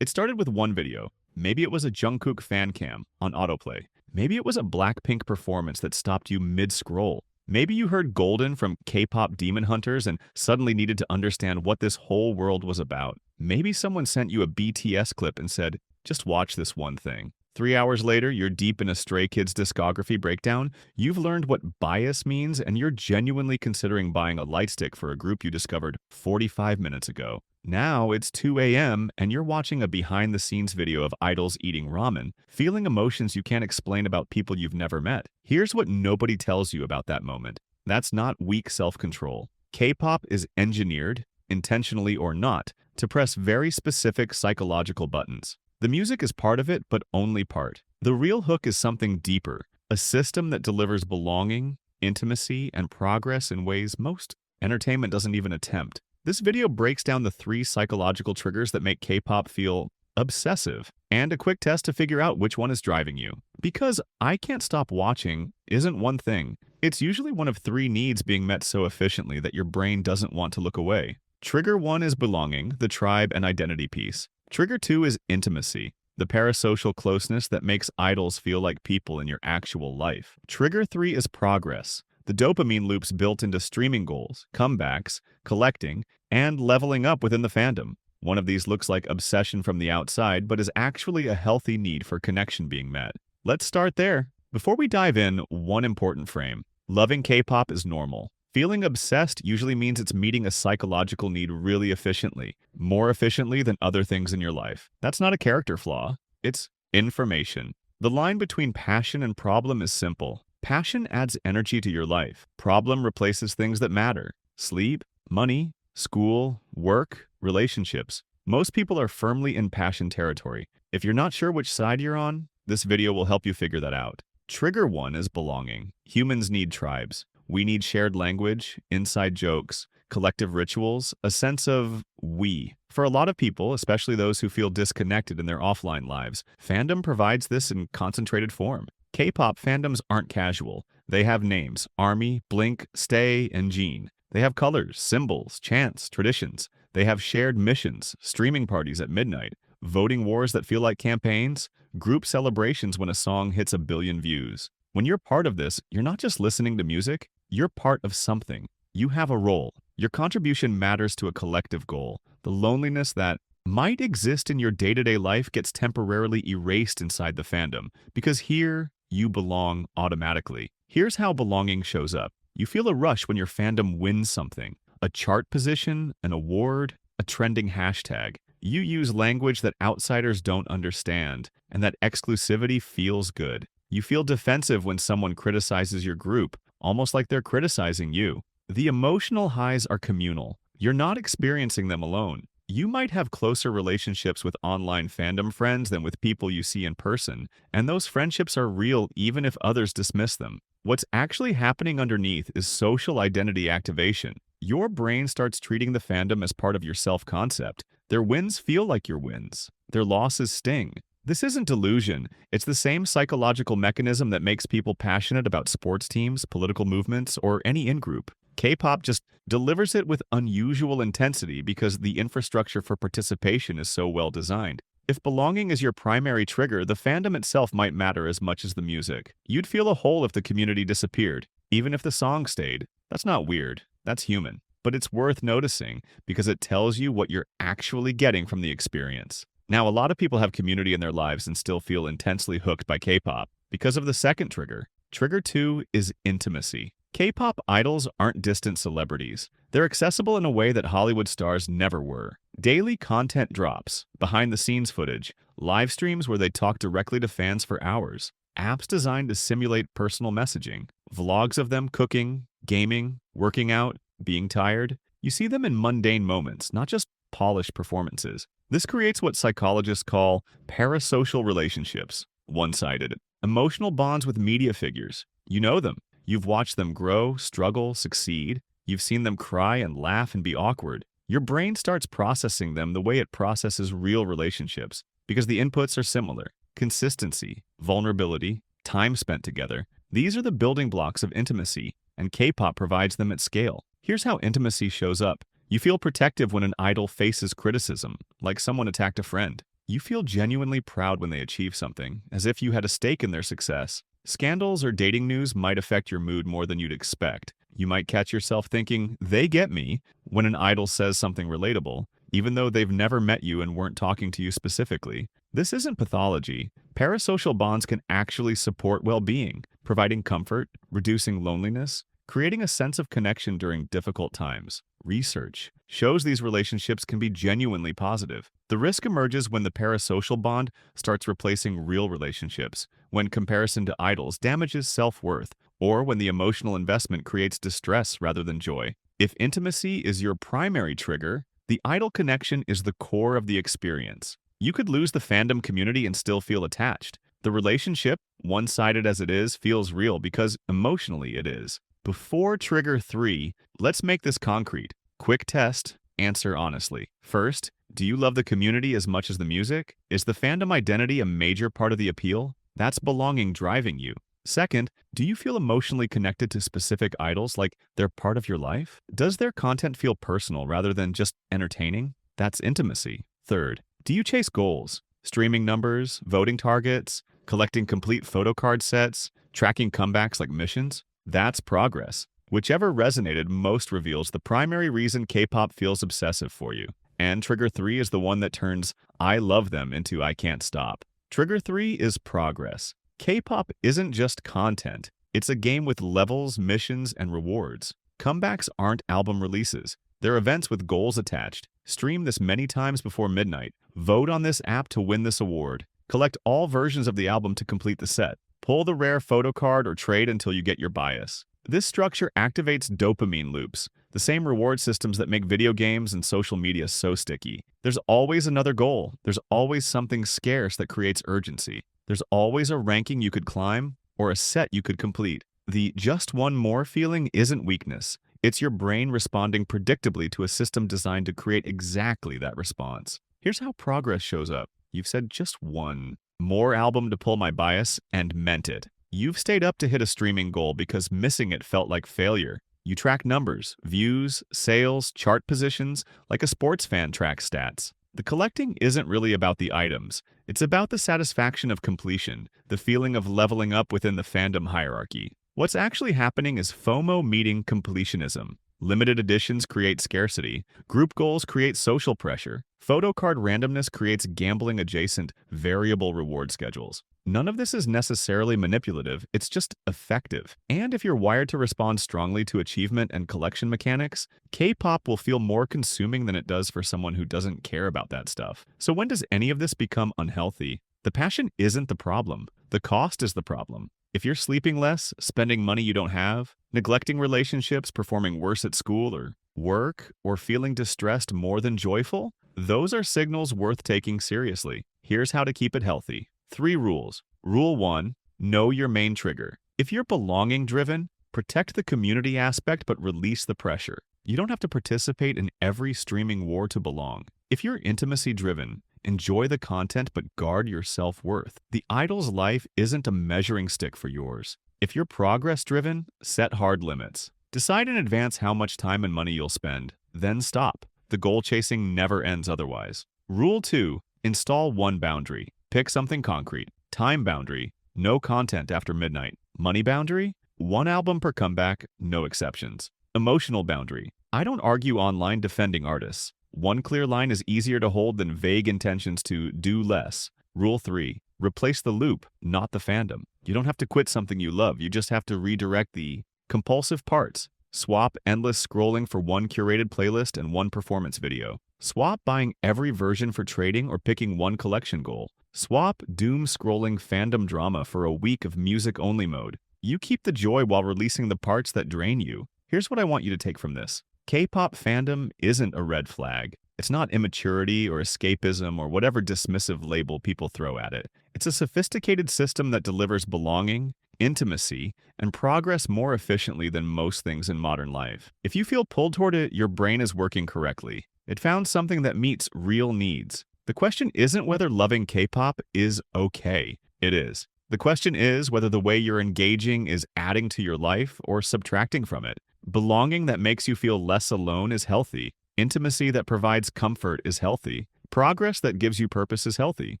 It started with one video. Maybe it was a Jungkook fan cam on autoplay. Maybe it was a Blackpink performance that stopped you mid-scroll. Maybe you heard Golden from K-pop Demon Hunters and suddenly needed to understand what this whole world was about. Maybe someone sent you a BTS clip and said, just watch this one thing. 3 hours later, you're deep in a Stray Kids discography breakdown, you've learned what bias means, and you're genuinely considering buying a lightstick for a group you discovered 45 minutes ago. Now it's 2 a.m. and you're watching a behind-the-scenes video of idols eating ramen, feeling emotions you can't explain about people you've never met. Here's what nobody tells you about that moment. That's not weak self-control. K-pop is engineered, intentionally or not, to press very specific psychological buttons. The music is part of it, but only part. The real hook is something deeper, a system that delivers belonging, intimacy, and progress in ways most entertainment doesn't even attempt. This video breaks down the 3 psychological triggers that make K-pop feel obsessive, and a quick test to figure out which one is driving you. Because I can't stop watching isn't one thing. It's usually one of 3 needs being met so efficiently that your brain doesn't want to look away. Trigger 1 is belonging, the tribe and identity piece. Trigger 2 is intimacy, the parasocial closeness that makes idols feel like people in your actual life. Trigger 3 is progress, the dopamine loops built into streaming goals, comebacks, collecting, and leveling up within the fandom. One of these looks like obsession from the outside, but is actually a healthy need for connection being met. Let's start there. Before we dive in, one important frame. Loving K-pop is normal. Feeling obsessed usually means it's meeting a psychological need really efficiently, more efficiently than other things in your life. That's not a character flaw. It's information. The line between passion and problem is simple. Passion adds energy to your life. Problem replaces things that matter. Sleep, money, school, work, relationships. Most people are firmly in passion territory. If you're not sure which side you're on, this video will help you figure that out. Trigger 1 is belonging. Humans need tribes. We need shared language, inside jokes, collective rituals, a sense of we. For a lot of people, especially those who feel disconnected in their offline lives, fandom provides this in concentrated form. K-pop fandoms aren't casual. They have names: ARMY, Blink, Stay, and Gene. They have colors, symbols, chants, traditions. They have shared missions, streaming parties at midnight, voting wars that feel like campaigns, group celebrations when a song hits 1 billion views. When you're part of this, you're not just listening to music, you're part of something. You have a role. Your contribution matters to a collective goal. The loneliness that might exist in your day-to-day life gets temporarily erased inside the fandom, because here, you belong automatically. Here's how belonging shows up. You feel a rush when your fandom wins something. A chart position, an award, a trending hashtag. You use language that outsiders don't understand, and that exclusivity feels good. You feel defensive when someone criticizes your group, almost like they're criticizing you. The emotional highs are communal. You're not experiencing them alone. You might have closer relationships with online fandom friends than with people you see in person, and those friendships are real even if others dismiss them. What's actually happening underneath is social identity activation. Your brain starts treating the fandom as part of your self-concept. Their wins feel like your wins. Their losses sting. This isn't delusion. It's the same psychological mechanism that makes people passionate about sports teams, political movements, or any in-group. K-pop just delivers it with unusual intensity because the infrastructure for participation is so well designed. If belonging is your primary trigger, the fandom itself might matter as much as the music. You'd feel a hole if the community disappeared, even if the song stayed. That's not weird. That's human. But it's worth noticing because it tells you what you're actually getting from the experience. Now, a lot of people have community in their lives and still feel intensely hooked by K-pop because of the second trigger. Trigger 2 is intimacy. K-pop idols aren't distant celebrities. They're accessible in a way that Hollywood stars never were. Daily content drops, behind-the-scenes footage, live streams where they talk directly to fans for hours, apps designed to simulate personal messaging, vlogs of them cooking, gaming, working out, being tired. You see them in mundane moments, not just polished performances. This creates what psychologists call parasocial relationships, one-sided, emotional bonds with media figures. You know them. You've watched them grow, struggle, succeed. You've seen them cry and laugh and be awkward. Your brain starts processing them the way it processes real relationships because the inputs are similar. Consistency, vulnerability, time spent together. These are the building blocks of intimacy, and K-pop provides them at scale. Here's how intimacy shows up. You feel protective when an idol faces criticism, like someone attacked a friend. You feel genuinely proud when they achieve something, as if you had a stake in their success. Scandals or dating news might affect your mood more than you'd expect. You might catch yourself thinking, they get me, when an idol says something relatable, even though they've never met you and weren't talking to you specifically. This isn't pathology. Parasocial bonds can actually support well-being, providing comfort, reducing loneliness, creating a sense of connection during difficult times. Research shows these relationships can be genuinely positive. The risk emerges when the parasocial bond starts replacing real relationships, when comparison to idols damages self-worth, or when the emotional investment creates distress rather than joy. If intimacy is your primary trigger, the idol connection is the core of the experience. You could lose the fandom community and still feel attached. The relationship, one-sided as it is, feels real because emotionally it is. Before trigger 3, let's make this concrete. Quick test, answer honestly. First, do you love the community as much as the music? Is the fandom identity a major part of the appeal? That's belonging driving you. Second, do you feel emotionally connected to specific idols, like they're part of your life? Does their content feel personal rather than just entertaining? That's intimacy. Third, do you chase goals? Streaming numbers, voting targets, collecting complete photocard sets, tracking comebacks like missions? That's progress. Whichever resonated most reveals the primary reason K-pop feels obsessive for you. And trigger 3 is the one that turns I love them into I can't stop. Trigger 3 is progress. K-pop isn't just content. It's a game with levels, missions, and rewards. Comebacks aren't album releases. They're events with goals attached. Stream this many times before midnight. Vote on this app to win this award. Collect all versions of the album to complete the set. Pull the rare photocard or trade until you get your bias. This structure activates dopamine loops, the same reward systems that make video games and social media so sticky. There's always another goal. There's always something scarce that creates urgency. There's always a ranking you could climb or a set you could complete. The just one more feeling isn't weakness. It's your brain responding predictably to a system designed to create exactly that response. Here's how progress shows up. You've said just one more album to pull my bias and meant it. You've stayed up to hit a streaming goal because missing it felt like failure. You track numbers, views, sales, chart positions, like a sports fan tracks stats. The collecting isn't really about the items. It's about the satisfaction of completion, the feeling of leveling up within the fandom hierarchy. What's actually happening is FOMO meeting completionism. Limited editions create scarcity. Group goals create social pressure. Photocard randomness creates gambling-adjacent, variable reward schedules. None of this is necessarily manipulative, it's just effective. And if you're wired to respond strongly to achievement and collection mechanics, K-pop will feel more consuming than it does for someone who doesn't care about that stuff. So when does any of this become unhealthy? The passion isn't the problem. The cost is the problem. If you're sleeping less, spending money you don't have, neglecting relationships, performing worse at school or work, or feeling distressed more than joyful, those are signals worth taking seriously. Here's how to keep it healthy. 3 rules. Rule 1, know your main trigger. If you're belonging-driven, protect the community aspect but release the pressure. You don't have to participate in every streaming war to belong. If you're intimacy-driven, enjoy the content but guard your self-worth. The idol's life isn't a measuring stick for yours. If you're progress-driven, set hard limits. Decide in advance how much time and money you'll spend, then stop. The goal chasing never ends otherwise. Rule 2, install one boundary. Pick something concrete. Time boundary, no content after midnight. Money boundary, one album per comeback, no exceptions. Emotional boundary, I don't argue online defending artists. One clear line is easier to hold than vague intentions to do less. Rule 3, replace the loop, not the fandom. You don't have to quit something you love, you just have to redirect the compulsive parts. Swap endless scrolling for one curated playlist and one performance video. Swap buying every version for trading or picking one collection goal. Swap doom-scrolling fandom drama for a week of music-only mode. You keep the joy while releasing the parts that drain you. Here's what I want you to take from this. K-pop fandom isn't a red flag. It's not immaturity or escapism or whatever dismissive label people throw at it. It's a sophisticated system that delivers belonging, intimacy, and progress more efficiently than most things in modern life. If you feel pulled toward it, your brain is working correctly. It found something that meets real needs. The question isn't whether loving K-pop is okay. It is. The question is whether the way you're engaging is adding to your life or subtracting from it. Belonging that makes you feel less alone is healthy. Intimacy that provides comfort is healthy. Progress that gives you purpose is healthy,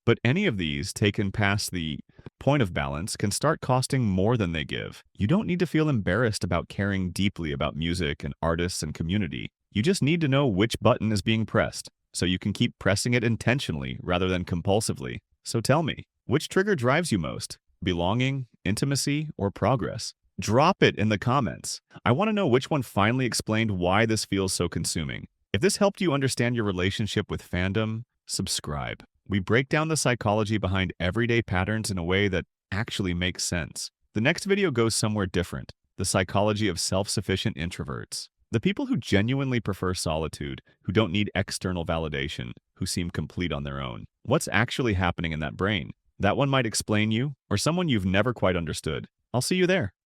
but any of these taken past the point of balance can start costing more than they give. You don't need to feel embarrassed about caring deeply about music and artists and community. You just need to know which button is being pressed, so you can keep pressing it intentionally rather than compulsively. So tell me, which trigger drives you most? Belonging, intimacy, or progress? Drop it in the comments. I want to know which one finally explained why this feels so consuming. If this helped you understand your relationship with fandom, subscribe. We break down the psychology behind everyday patterns in a way that actually makes sense. The next video goes somewhere different, the psychology of self-sufficient introverts. The people who genuinely prefer solitude, who don't need external validation, who seem complete on their own. What's actually happening in that brain? That one might explain you, or someone you've never quite understood. I'll see you there.